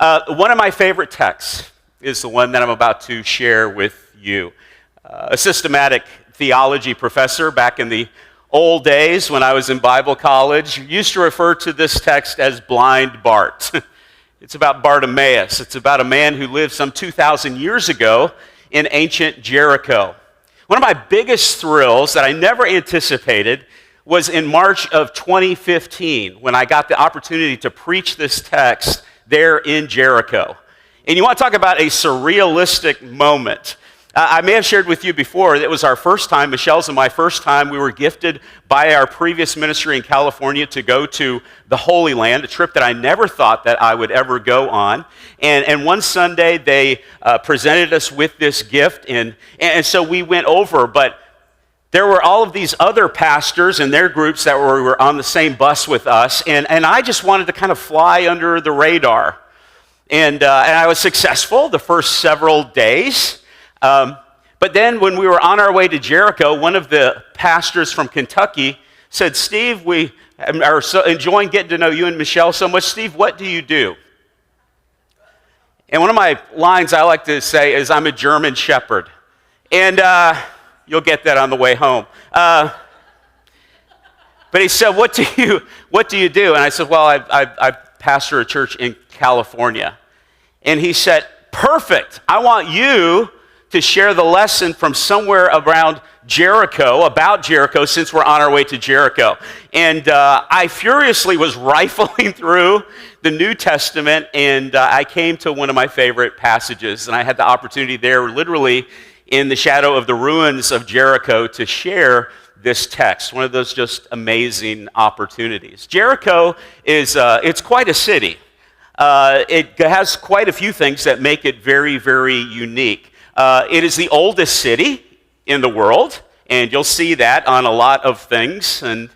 One of my favorite texts is the one that I'm about to share with you. A systematic theology professor back in the old days when I was in Bible college used to refer to this text as Blind Bart. It's about Bartimaeus. It's about a man who lived some 2,000 years ago in ancient Jericho. One of my biggest thrills that I never anticipated was in March of 2015 when I got the opportunity to preach this text there in Jericho. And you want to talk about a surrealistic moment. I may have shared with you before, it was our first time, Michelle's and my first time. We were gifted by our previous ministry in California to go to the Holy Land, a trip that I never thought that I would ever go on. And one Sunday, they presented us with this gift, and so we went over, but there were all of these other pastors and their groups that were on the same bus with us, and I just wanted to kind of fly under the radar. And I was successful the first several days. But then when we were on our way to Jericho, one of the pastors from Kentucky said, "Steve, we are so enjoying getting to know you and Michelle so much. Steve, what do you do?" And one of my lines I like to say is, "I'm a German shepherd." And you'll get that on the way home. But he said, what do you do? And I said, "Well, I pastor a church in California." And he said, "Perfect. I want you to share the lesson from somewhere around Jericho, about Jericho, since we're on our way to Jericho." And I furiously was rifling through the New Testament, and I came to one of my favorite passages, and I had the opportunity there, literally in the shadow of the ruins of Jericho, to share this text, one of those just amazing opportunities. Jericho is, it's quite a city. It has quite a few things that make it very, very unique. It is the oldest city in the world, and you'll see that on a lot of things. And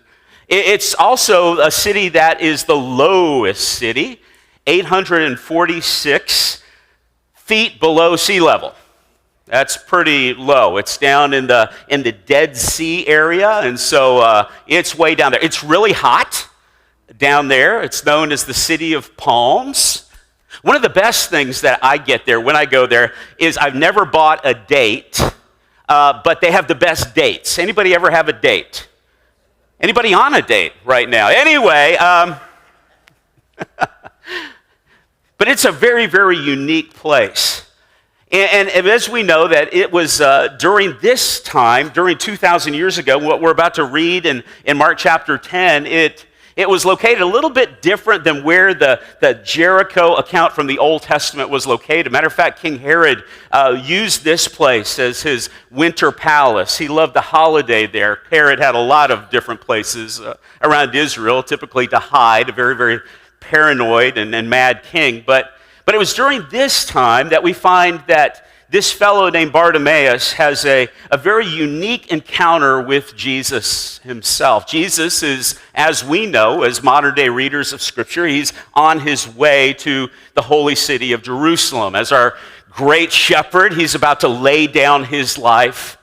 it's also a city that is the lowest city, 846 feet below sea level. That's pretty low. It's down in the Dead Sea area, and so it's way down there. It's really hot down there. It's known as the City of Palms. One of the best things that I get there when I go there is I've never bought a date, but they have the best dates. Anybody ever have a date? Anybody on a date right now? Anyway, but it's a very, very unique place. And as we know that it was during this time, during 2,000 years ago, what we're about to read in Mark chapter 10, it was located a little bit different than where the Jericho account from the Old Testament was located. Matter of fact, King Herod used this place as his winter palace. He loved the holiday there. Herod had a lot of different places around Israel, typically to hide, a very, very paranoid and mad king. But it was during this time that we find that this fellow named Bartimaeus has a very unique encounter with Jesus himself. Jesus is, as we know, as modern-day readers of Scripture, he's on his way to the holy city of Jerusalem. As our great shepherd, he's about to lay down his life.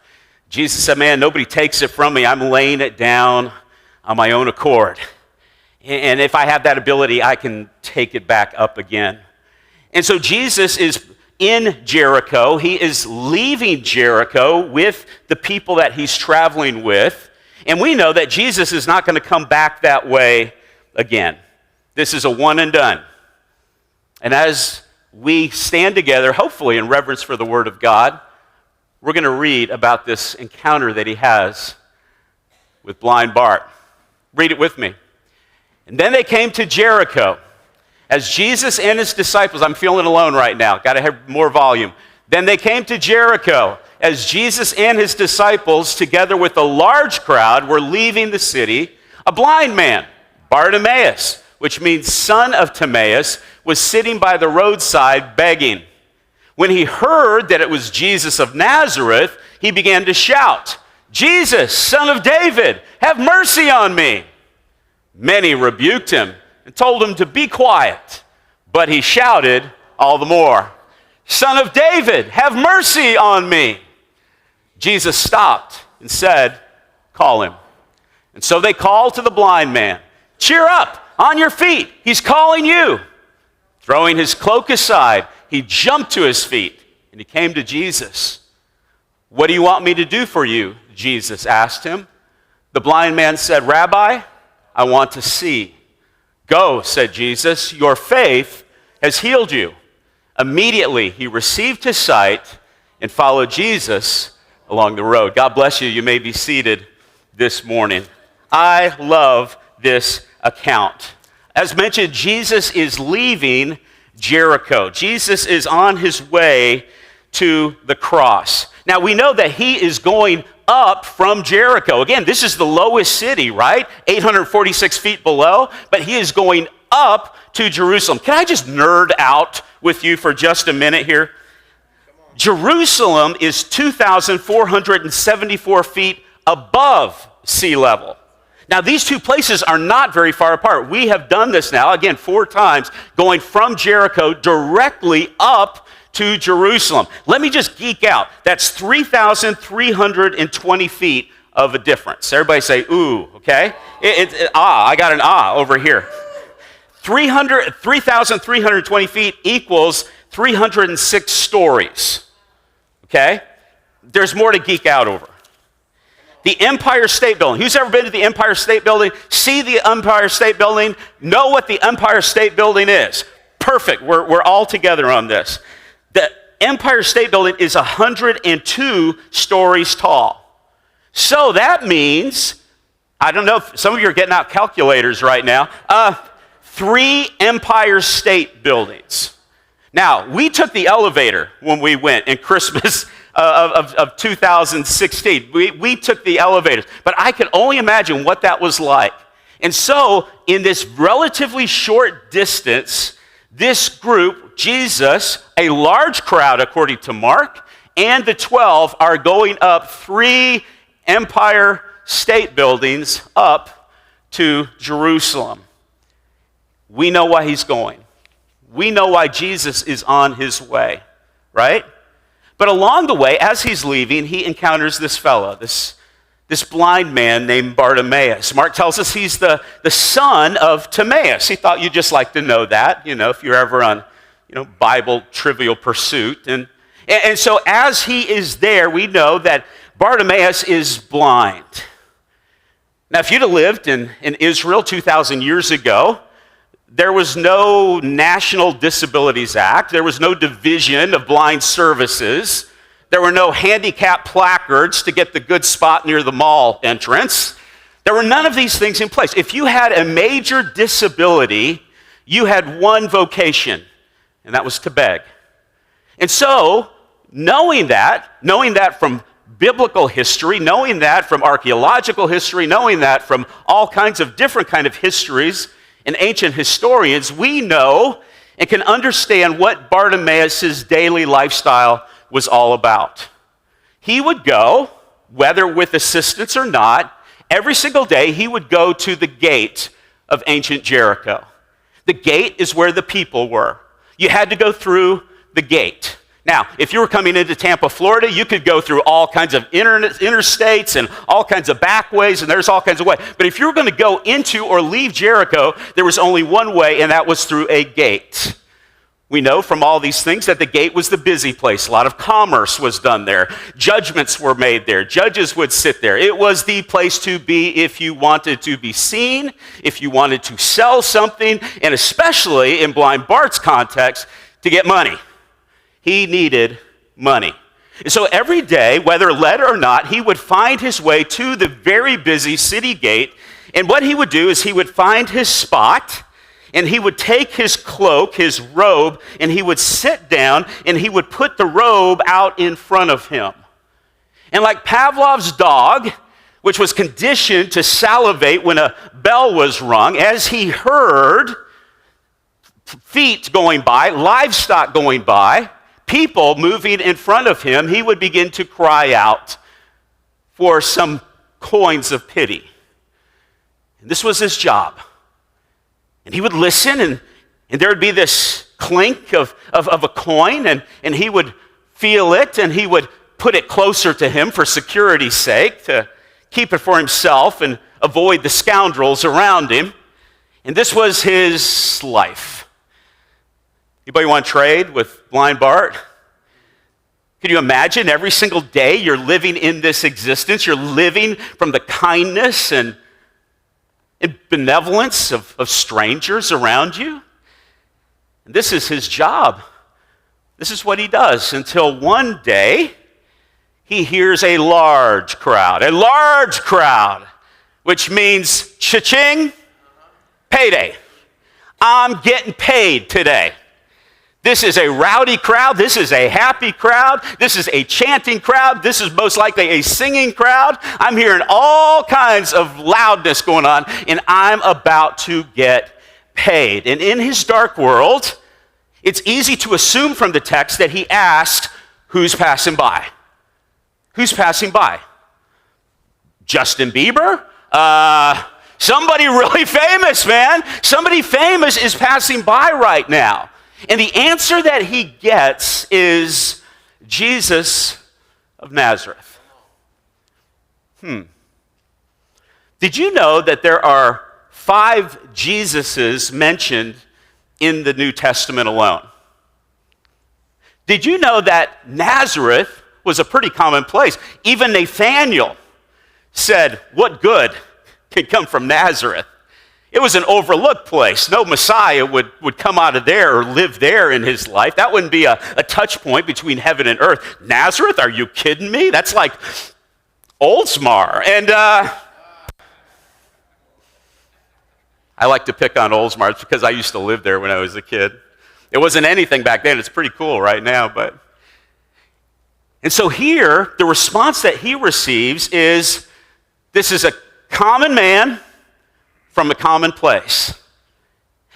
Jesus said, "Man, nobody takes it from me. I'm laying it down on my own accord. And if I have that ability, I can take it back up again." And so Jesus is in Jericho. He is leaving Jericho with the people that he's traveling with. And we know that Jesus is not going to come back that way again. This is a one and done. And as we stand together, hopefully in reverence for the Word of God, we're going to read about this encounter that he has with blind Bart. Read it with me. "And then they came to Jericho. As Jesus and his disciples," I'm feeling alone right now, got to have more volume. "Then they came to Jericho, as Jesus and his disciples, together with a large crowd, were leaving the city. A blind man, Bartimaeus, which means son of Timaeus, was sitting by the roadside begging. When he heard that it was Jesus of Nazareth, he began to shout, 'Jesus, son of David, have mercy on me.' Many rebuked him and told him to be quiet. But he shouted all the more, 'Son of David, have mercy on me.' Jesus stopped and said, 'Call him.' And so they called to the blind man, 'Cheer up, on your feet, he's calling you.' Throwing his cloak aside, he jumped to his feet and he came to Jesus. "What do you want me to do for you?" Jesus asked him. The blind man said, "Rabbi, I want to see." "Go," said Jesus, "your faith has healed you." Immediately he received his sight and followed Jesus along the road. God bless you. You may be seated this morning. I love this account. As mentioned, Jesus is leaving Jericho. Jesus is on his way to the cross. Now, we know that he is going up from Jericho. Again, this is the lowest city, right? 846 feet below, but he is going up to Jerusalem. Can I just nerd out with you for just a minute here? Jerusalem is 2,474 feet above sea level. Now, these two places are not very far apart. We have done this now, again, 4 times, going from Jericho directly up to Jerusalem. Let me just geek out. That's 3,320 feet of a difference. Everybody say, ooh, okay? I got an over here. 3,320 feet equals 306 stories, okay? There's more to geek out over. The Empire State Building. Who's ever been to the Empire State Building? See the Empire State Building? Know what the Empire State Building is? Perfect. We're all together on this. The Empire State Building is 102 stories tall. So that means, I don't know if some of you are getting out calculators right now, 3 Empire State Buildings. Now, we took the elevator when we went in Christmas of 2016. We took the elevators, but I could only imagine what that was like. And so, in this relatively short distance, this group, Jesus, a large crowd according to Mark, and the 12 are going up 3 Empire State Buildings up to Jerusalem. We know why he's going. We know why Jesus is on his way, right? But along the way, as he's leaving, he encounters this fellow, this blind man named Bartimaeus. Mark tells us he's the son of Timaeus. He thought you'd just like to know that, if you're ever on, Bible Trivial Pursuit. And so as he is there, we know that Bartimaeus is blind. Now, if you'd have lived in Israel 2,000 years ago, there was no National Disabilities Act. There was no division of blind services. There were no handicap placards to get the good spot near the mall entrance. There were none of these things in place. If you had a major disability, you had one vocation, and that was to beg. And so, knowing that from biblical history, knowing that from archaeological history, knowing that from all kinds of different kind of histories and ancient historians, we know and can understand what Bartimaeus' daily lifestyle was all about. He would go, whether with assistance or not, every single day he would go to the gate of ancient Jericho. The gate is where the people were. You had to go through the gate. Now, if you were coming into Tampa, Florida, you could go through all kinds of interstates and all kinds of back ways, and there's all kinds of ways. But if you were going to go into or leave Jericho, there was only one way, and that was through a gate. We know from all these things that the gate was the busy place. A lot of commerce was done there. Judgments were made there. Judges would sit there. It was the place to be if you wanted to be seen, if you wanted to sell something, and especially in Blind Bart's context, to get money. He needed money. So every day, whether led or not, he would find his way to the very busy city gate. And what he would do is he would find his spot, and he would take his cloak, his robe, and he would sit down, and he would put the robe out in front of him. And like Pavlov's dog, which was conditioned to salivate when a bell was rung, as he heard feet going by, livestock going by, people moving in front of him, he would begin to cry out for some coins of pity. And this was his job. And he would listen, and there would be this clink of a coin, and he would feel it, and he would put it closer to him for security's sake, to keep it for himself and avoid the scoundrels around him. And this was his life. Anybody want to trade with Blind Bart? Can you imagine every single day you're living in this existence? You're living from the kindness and benevolence of strangers around you? And this is his job. This is what he does until one day he hears a large crowd, which means cha-ching, payday. I'm getting paid today. This is a rowdy crowd. This is a happy crowd. This is a chanting crowd. This is most likely a singing crowd. I'm hearing all kinds of loudness going on, and I'm about to get paid. And in his dark world, it's easy to assume from the text that he asked, who's passing by? Who's passing by? Justin Bieber? Somebody really famous, man. Somebody famous is passing by right now. And the answer that he gets is Jesus of Nazareth. Did you know that there are 5 Jesuses mentioned in the New Testament alone? Did you know that Nazareth was a pretty common place? Even Nathanael said, what good can come from Nazareth? It was an overlooked place. No Messiah would come out of there or live there in his life. That wouldn't be a touch point between heaven and earth. Nazareth? Are you kidding me? That's like Oldsmar. And I like to pick on Oldsmar because I used to live there when I was a kid. It wasn't anything back then. It's pretty cool right now. And so here, the response that he receives is, this is a common man from a common place.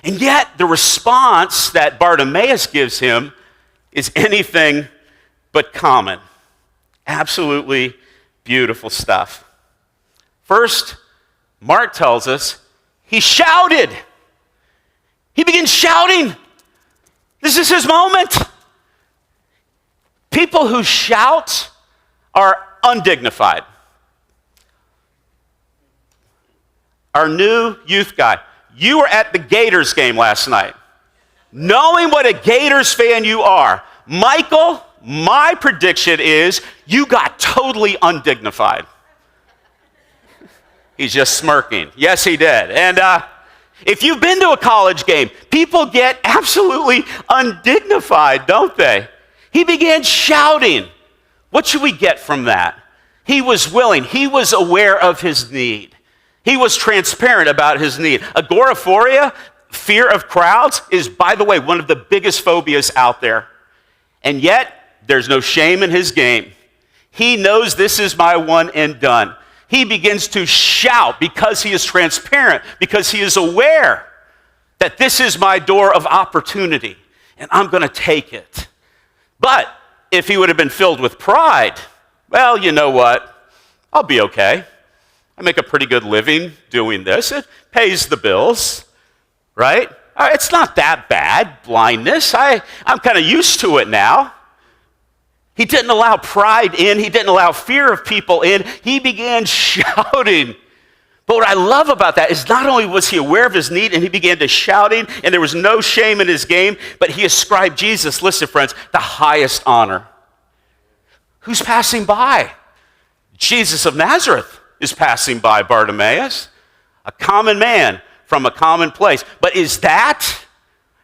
And yet, the response that Bartimaeus gives him is anything but common. Absolutely beautiful stuff. First, Mark tells us he shouted. He begins shouting. This is his moment. People who shout are undignified. Our new youth guy, you were at the Gators game last night. Knowing what a Gators fan you are, Michael, my prediction is you got totally undignified. He's just smirking. Yes, he did. And if you've been to a college game, people get absolutely undignified, don't they? He began shouting. What should we get from that? He was willing. He was aware of his need. He was transparent about his need. Agoraphoria, fear of crowds, is, by the way, one of the biggest phobias out there. And yet, there's no shame in his game. He knows this is my one and done. He begins to shout because he is transparent, because he is aware that this is my door of opportunity, and I'm going to take it. But if he would have been filled with pride, well, you know what? I'll be okay. I make a pretty good living doing this. It pays the bills, right? It's not that bad, blindness. I'm kind of used to it now. He didn't allow pride in. He didn't allow fear of people in. He began shouting. But what I love about that is not only was he aware of his need and he began to shouting, and there was no shame in his game, but he ascribed Jesus, listen friends, the highest honor. Who's passing by? Jesus of Nazareth is passing by Bartimaeus, a common man from a common place. But is that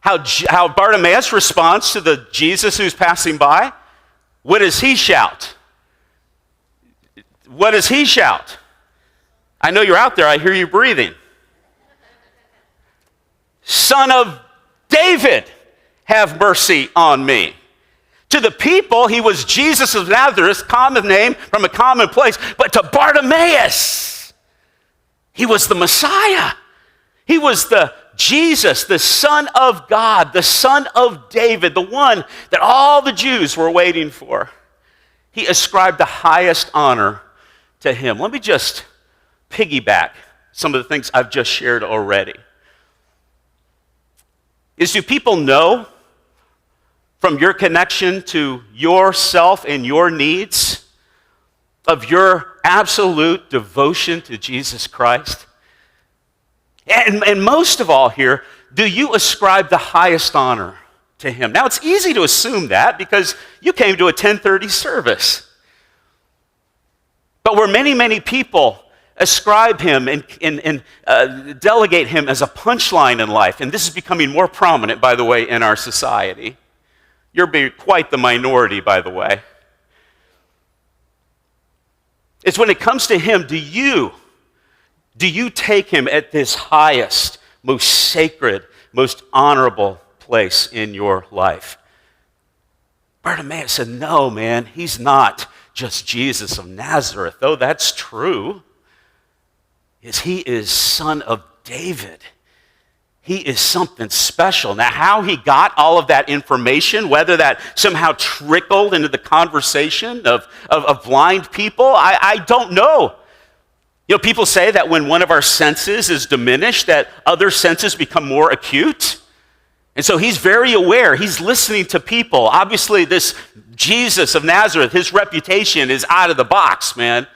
how Bartimaeus responds to the Jesus who's passing by? What does he shout? What does he shout? I know you're out there. I hear you breathing. Son of David, have mercy on me. To the people, he was Jesus of Nazareth, common name from a common place. But to Bartimaeus, he was the Messiah. He was the Jesus, the Son of God, the Son of David, the one that all the Jews were waiting for. He ascribed the highest honor to him. Let me just piggyback some of the things I've just shared already. Do people know from your connection to yourself and your needs of your absolute devotion to Jesus Christ? And most of all here, do you ascribe the highest honor to him. Now, it's easy to assume that because you came to a 10:30 service. But where many, many people ascribe him and delegate him as a punchline in life, and this is becoming more prominent, by the way, in our society. You're being quite the minority, by the way. It's when it comes to him, do you take him at this highest, most sacred, most honorable place in your life? Bartimaeus said, no, man, he's not just Jesus of Nazareth, though that's true. He is Son of David. He is something special. Now, how he got all of that information, whether that somehow trickled into the conversation of blind people, I don't know. You know, people say that when one of our senses is diminished, that other senses become more acute. And so he's very aware. He's listening to people. Obviously, this Jesus of Nazareth, his reputation is out of the box, man.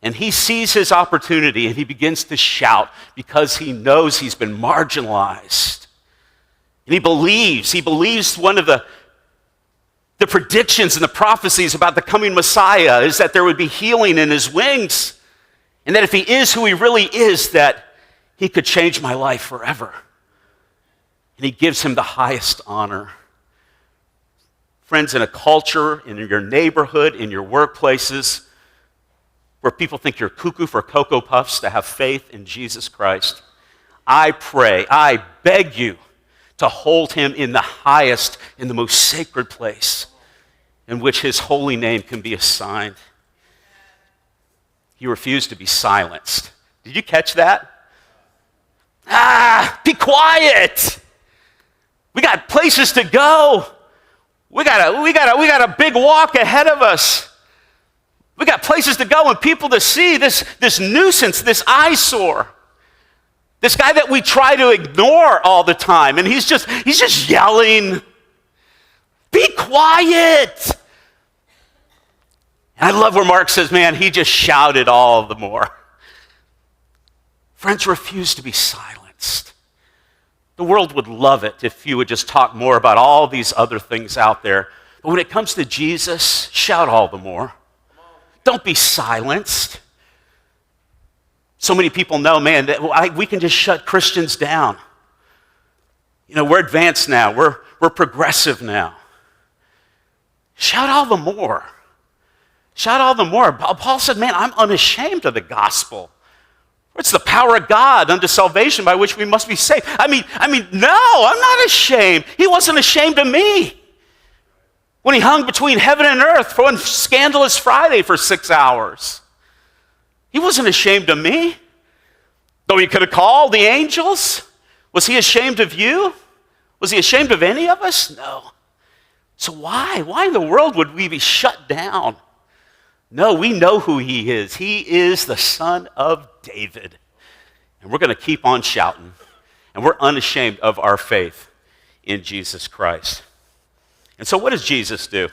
And he sees his opportunity and he begins to shout because he knows he's been marginalized. And he believes one of the predictions and the prophecies about the coming Messiah is that there would be healing in his wings. And that if he is who he really is, that he could change my life forever. And he gives him the highest honor. Friends, in a culture, in your neighborhood, in your workplaces, where people think you're cuckoo for Cocoa Puffs to have faith in Jesus Christ, I pray, I beg you to hold him in the highest, in the most sacred place in which his holy name can be assigned. He refused to be silenced. Did you catch that? Be quiet. We got places to go. We got a big walk ahead of us. We got places to go and people to see, this nuisance, this eyesore. This guy that we try to ignore all the time, and he's just yelling, be quiet. And I love where Mark says, man, he just shouted all the more. Friends, refuse to be silenced. The world would love it if you would just talk more about all these other things out there. But when it comes to Jesus, shout all the more. Don't be silenced. So many people know, man, that we can just shut Christians down. You know, we're advanced now. We're progressive now. Shout all the more. Shout all the more. Paul said, man, I'm unashamed of the gospel. It's the power of God unto salvation by which we must be saved. I mean, no, I'm not ashamed. He wasn't ashamed of me when he hung between heaven and earth for one scandalous Friday for 6 hours. He wasn't ashamed of me. Though he could have called the angels. Was he ashamed of you? Was he ashamed of any of us? No. So why? Why in the world would we be shut down? No, we know who he is. He is the Son of David. And we're going to keep on shouting. And we're unashamed of our faith in Jesus Christ. And so what does Jesus do?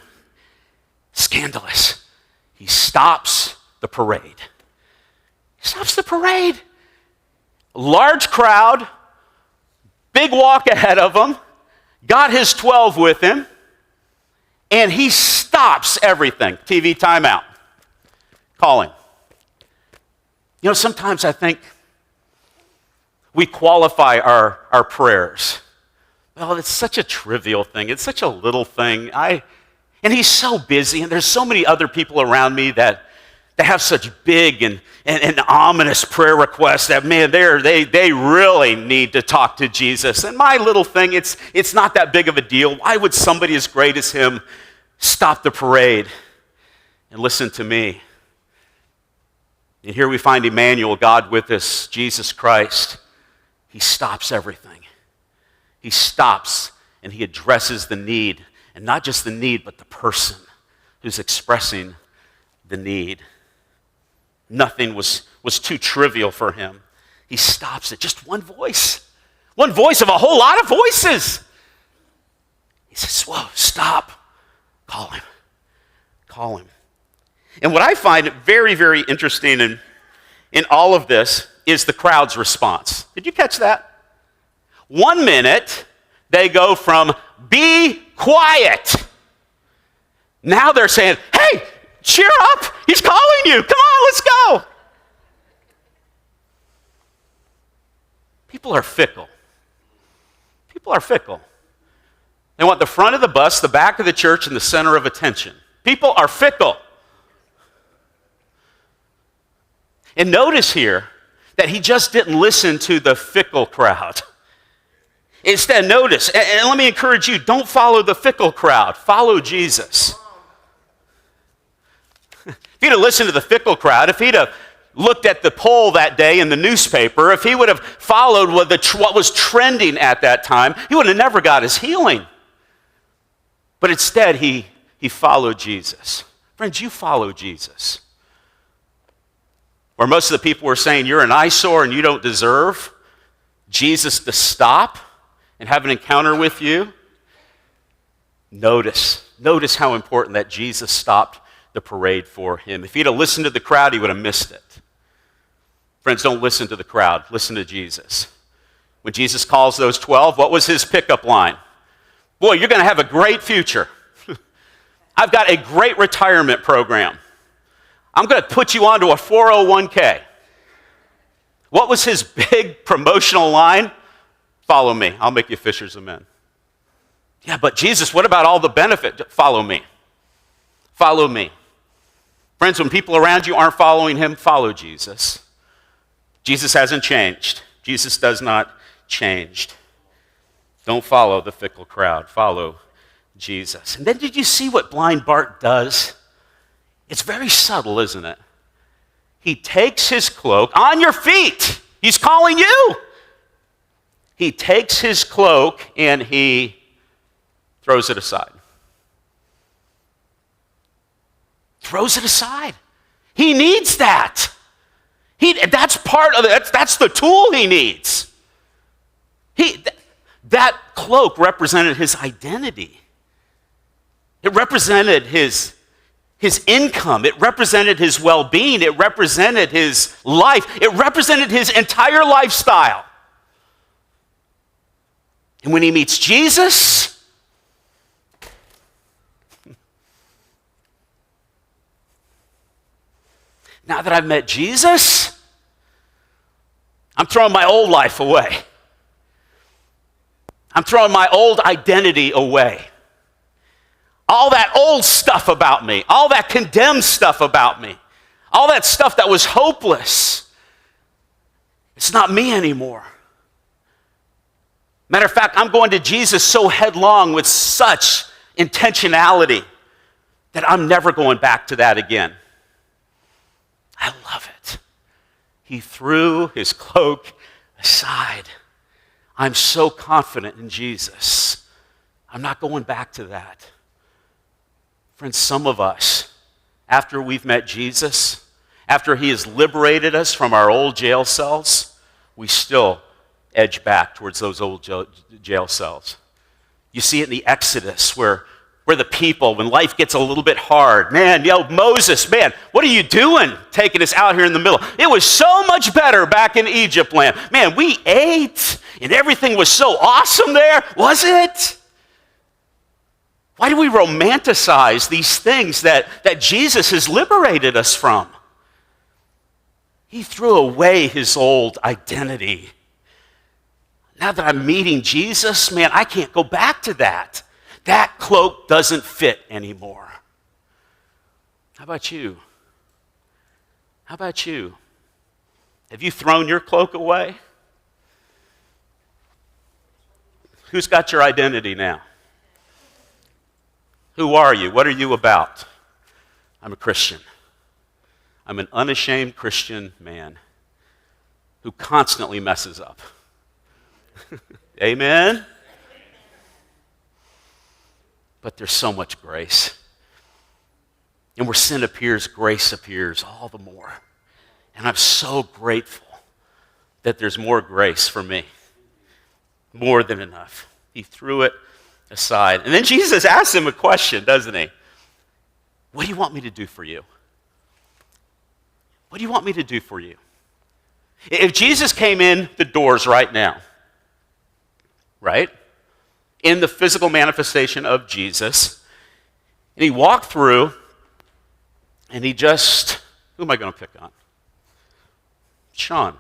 Scandalous. He stops the parade. He stops the parade. Large crowd, big walk ahead of him, got his 12 with him, and he stops everything. TV timeout. Calling. You know, sometimes I think we qualify our prayers. Well, it's such a trivial thing. It's such a little thing. And he's so busy, and there's so many other people around me that have such big and ominous prayer requests that, man, they really need to talk to Jesus. And my little thing, it's not that big of a deal. Why would somebody as great as him stop the parade and listen to me? And here we find Emmanuel, God with us, Jesus Christ. He stops everything. He stops and he addresses the need. And not just the need, but the person who's expressing the need. Nothing was too trivial for him. He stops at just one voice. One voice of a whole lot of voices. He says, whoa, stop. Call him. Call him. And what I find very, very interesting in all of this is the crowd's response. Did you catch that? 1 minute, They go from be quiet. Now they're saying, hey, cheer up. He's calling you. Come on, let's go. People are fickle. People are fickle. They want the front of the bus, the back of the church, and the center of attention. People are fickle. And notice here that he just didn't listen to the fickle crowd. Instead, notice, and let me encourage you, don't follow the fickle crowd. Follow Jesus. If he'd have listened to the fickle crowd, if he'd have looked at the poll that day in the newspaper, if he would have followed what was trending at that time, he would have never got his healing. But instead, he followed Jesus. Friends, you follow Jesus. Where most of the people were saying, you're an eyesore and you don't deserve Jesus to stop and have an encounter with you. Notice how important that Jesus stopped the parade for him. If he'd have listened to the crowd, he would have missed it. Friends, don't listen to the crowd. Listen to Jesus. When Jesus calls those 12, what was his pickup line? Boy, you're going to have a great future. I've got a great retirement program. I'm going to put you onto a 401k. What was his big promotional line? Follow me. I'll make you fishers of men. Yeah, but Jesus, what about all the benefit? Follow me. Follow me. Friends, when people around you aren't following him, follow Jesus. Jesus hasn't changed. Jesus does not change. Don't follow the fickle crowd. Follow Jesus. And then did you see what blind Bart does? It's very subtle, isn't it? He takes his cloak on your feet. He's calling you. He takes his cloak and he throws it aside. Throws it aside. He needs that. That's part of it. That's the tool he needs. That cloak represented his identity. It represented his income. It represented his well-being. It represented his life. It represented his entire lifestyle. And when he meets Jesus, now that I've met Jesus, I'm throwing my old life away. I'm throwing my old identity away. All that old stuff about me, all that condemned stuff about me, all that stuff that was hopeless, it's not me anymore. Matter of fact, I'm going to Jesus so headlong with such intentionality that I'm never going back to that again. I love it. He threw his cloak aside. I'm so confident in Jesus. I'm not going back to that. Friends, some of us, after we've met Jesus, after he has liberated us from our old jail cells, we still edge back towards those old jail cells. You see it in the Exodus where the people, when life gets a little bit hard, man, Moses, man, what are you doing taking us out here in the middle? It was so much better back in Egypt land. Man, we ate and everything was so awesome there, was it? Why do we romanticize these things that Jesus has liberated us from? He threw away his old identity. Now that I'm meeting Jesus, man, I can't go back to that. That cloak doesn't fit anymore. How about you? How about you? Have you thrown your cloak away? Who's got your identity now? Who are you? What are you about? I'm a Christian. I'm an unashamed Christian man who constantly messes up. Amen? But there's so much grace. And where sin appears, grace appears all the more. And I'm so grateful that there's more grace for me. More than enough. He threw it aside. And then Jesus asks him a question, doesn't he? What do you want me to do for you? What do you want me to do for you? If Jesus came in the doors right now, right? in the physical manifestation of Jesus. And he walked through, and he just, who am I going to pick on? Sean.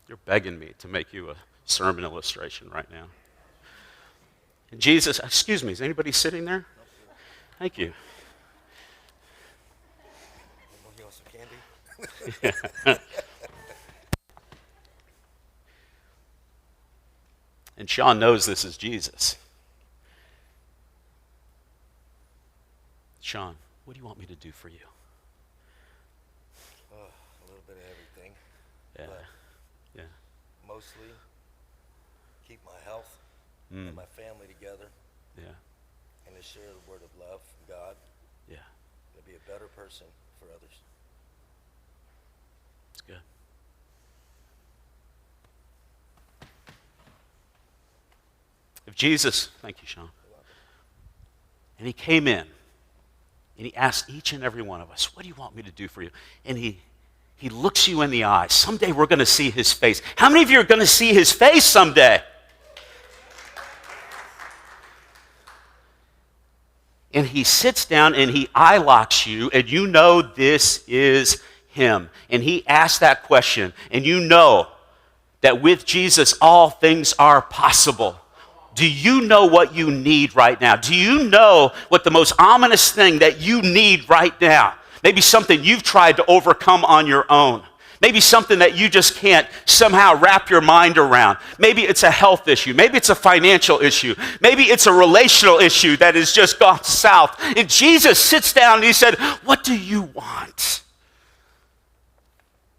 You're begging me to make you a sermon illustration right now. And Jesus, excuse me, is anybody sitting there? Thank you. You want some candy? And Sean knows this is Jesus. Sean, what do you want me to do for you? A little bit of everything. Yeah. But Yeah. mostly keep my health and my family together. Yeah. And to share the word of love from God. Yeah. To be a better person for others. It's good. If Jesus, thank you, Sean, and he came in, and he asked each and every one of us, what do you want me to do for you? And he looks you in the eyes. Someday we're going to see his face. How many of you are going to see his face someday? And he sits down and he eye locks you, and you know this is him. And he asks that question, and you know that with Jesus all things are possible. Do you know what you need right now? Do you know what the most ominous thing that you need right now? Maybe something you've tried to overcome on your own. Maybe something that you just can't somehow wrap your mind around. Maybe it's a health issue. Maybe it's a financial issue. Maybe it's a relational issue that has just gone south. And Jesus sits down and he said, what do you want?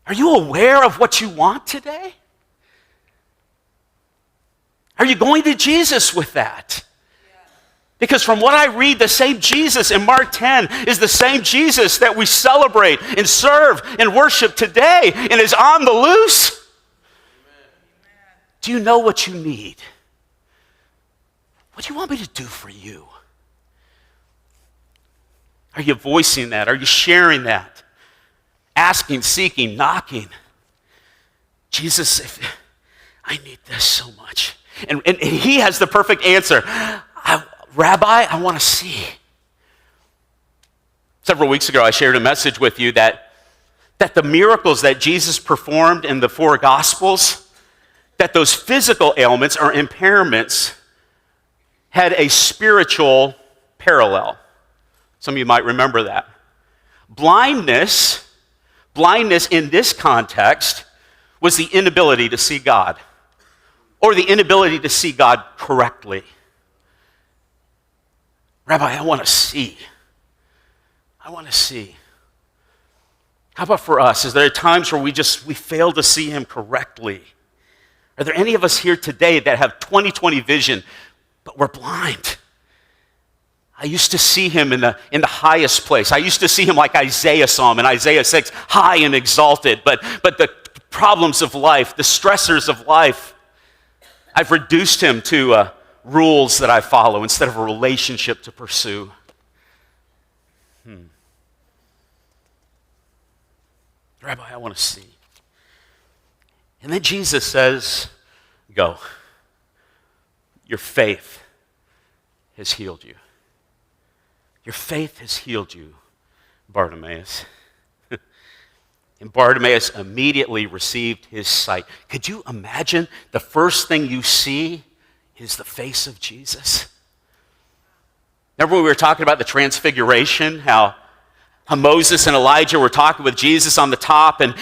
Are you aware of what you want today? Are you going to Jesus with that? Because from what I read, the same Jesus in Mark 10 is the same Jesus that we celebrate and serve and worship today and is on the loose. Amen. Do you know what you need? What do you want me to do for you? Are you voicing that? Are you sharing that? Asking, seeking, knocking. Jesus, I need this so much. And he has the perfect answer. Rabbi, I want to see. Several weeks ago, I shared a message with you that the miracles that Jesus performed in the four Gospels, that those physical ailments or impairments had a spiritual parallel. Some of you might remember that. Blindness in this context was the inability to see God, or the inability to see God correctly. Rabbi, I want to see. I want to see. How about for us? Is there times where we fail to see him correctly? Are there any of us here today that have 20/20 vision, but we're blind? I used to see him in the highest place. I used to see him like Isaiah saw him in Isaiah 6, high and exalted. But the problems of life, the stressors of life, I've reduced him to rules that I follow instead of a relationship to pursue. Rabbi, I want to see. And then Jesus says, go. Your faith has healed you. Your faith has healed you, Bartimaeus. And Bartimaeus immediately received his sight. Could you imagine the first thing you see is the face of Jesus? Remember when we were talking about the transfiguration, how Moses and Elijah were talking with Jesus on the top, and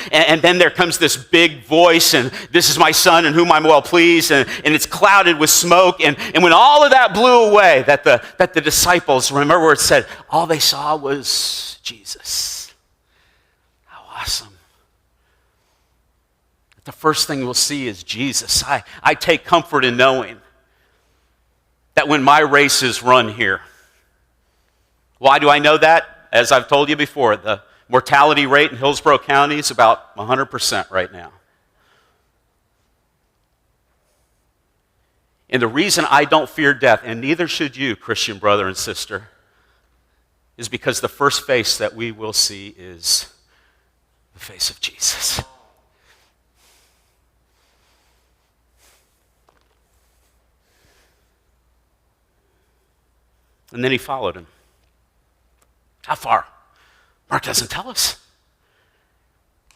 then there comes this big voice, and this is my son in whom I'm well pleased, and it's clouded with smoke, and when all of that blew away, that the disciples, remember where it said, all they saw was Jesus. How awesome. The first thing we'll see is Jesus. I take comfort in knowing that when my race is run here. Why do I know that? As I've told you before, the mortality rate in Hillsborough County is about 100% right now. And the reason I don't fear death, and neither should you, Christian brother and sister, is because the first face that we will see is the face of Jesus. And then he followed him. How far? Mark doesn't tell us.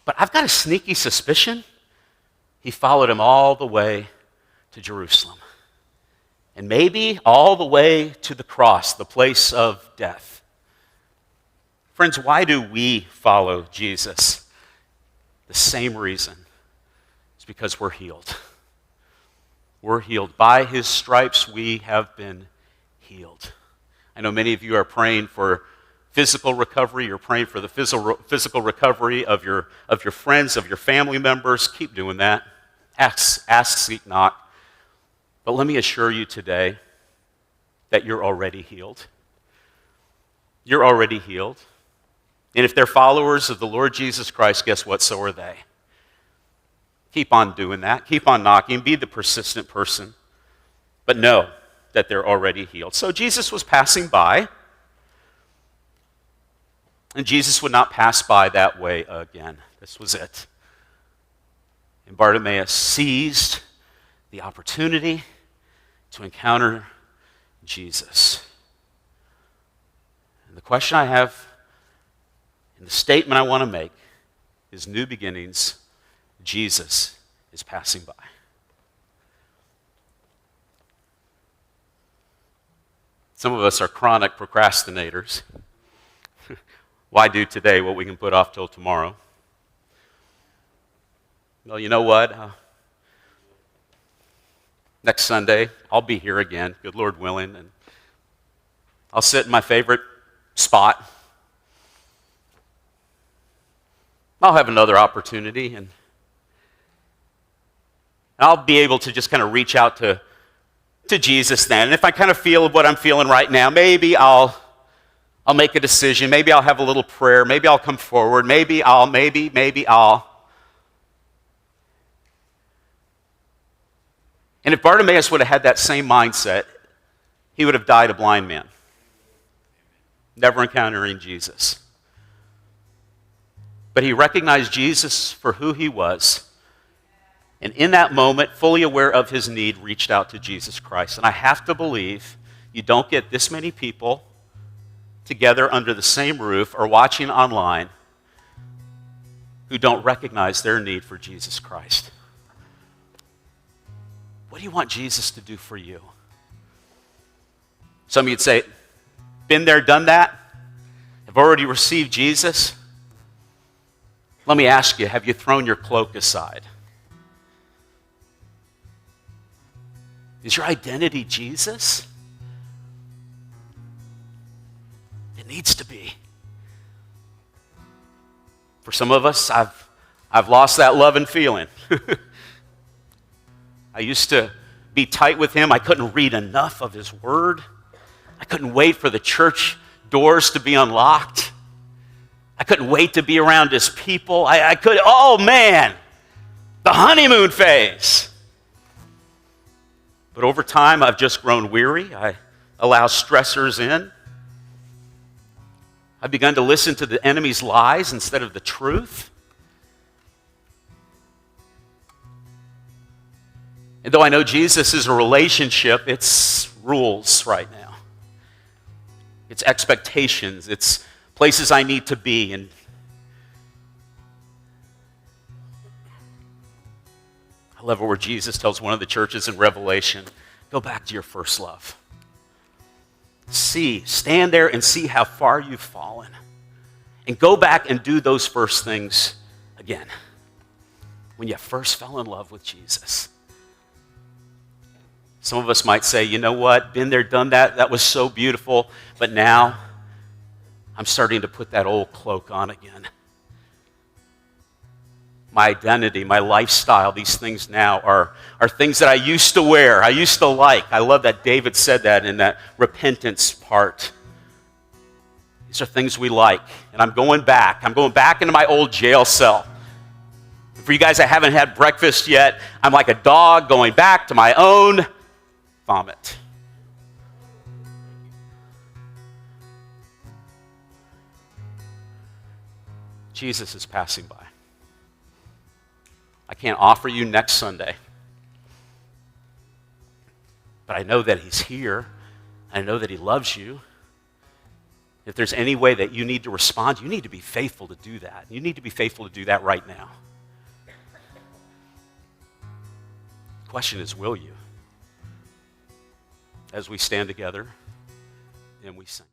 But I've got a sneaky suspicion he followed him all the way to Jerusalem. And maybe all the way to the cross, the place of death. Friends, why do we follow Jesus? The same reason. It's because we're healed. We're healed. By his stripes, we have been healed. I know many of you are praying for physical recovery. You're praying for the physical recovery of your friends, of your family members. Keep doing that. Ask, seek, knock. But let me assure you today that you're already healed. You're already healed. And if they're followers of the Lord Jesus Christ, guess what? So are they. Keep on doing that. Keep on knocking. Be the persistent person. But know that they're already healed. So Jesus was passing by. And Jesus would not pass by that way again. This was it. And Bartimaeus seized the opportunity to encounter Jesus. And the question I have, and the statement I want to make, is new beginnings. Jesus is passing by. Some of us are chronic procrastinators. Why do today what we can put off till tomorrow? Well, you know what? Next Sunday, I'll be here again, good Lord willing, and I'll sit in my favorite spot. I'll have another opportunity, and I'll be able to just kind of reach out to Jesus then. And if I kind of feel what I'm feeling right now, maybe I'll make a decision. Maybe I'll have a little prayer. Maybe I'll come forward. Maybe I'll. And if Bartimaeus would have had that same mindset, he would have died a blind man, never encountering Jesus. But he recognized Jesus for who he was, and in that moment, fully aware of his need, reached out to Jesus Christ. And I have to believe you don't get this many people together under the same roof or watching online who don't recognize their need for Jesus Christ. What do you want Jesus to do for you? Some of you'd say, been there, done that. Have already received Jesus. Let me ask you, have you thrown your cloak aside? Is your identity Jesus? It needs to be. For some of us, I've lost that love and feeling. I used to be tight with him. I couldn't read enough of his word. I couldn't wait for the church doors to be unlocked. I couldn't wait to be around his people. Oh man, the honeymoon phase. But over time, I've just grown weary. I allow stressors in. I've begun to listen to the enemy's lies instead of the truth. And though I know Jesus is a relationship, it's rules right now. It's expectations. It's places I need to be. And I love it where Jesus tells one of the churches in Revelation, go back to your first love. Stand there and see how far you've fallen. And go back and do those first things again. When you first fell in love with Jesus. Some of us might say, you know what, been there, done that, that was so beautiful, but now I'm starting to put that old cloak on again. My identity, my lifestyle, these things now are things that I used to wear, I used to like. I love that David said that in that repentance part. These are things we like, and I'm going back into my old jail cell. For you guys that haven't had breakfast yet, I'm like a dog going back to my own vomit. Jesus is passing by. I can't offer you next Sunday, but I know that he's here. I know that he loves you. If there's any way that you need to respond, you need to be faithful to do that. You need to be faithful to do that right now. The question is, will you? As we stand together and we sing.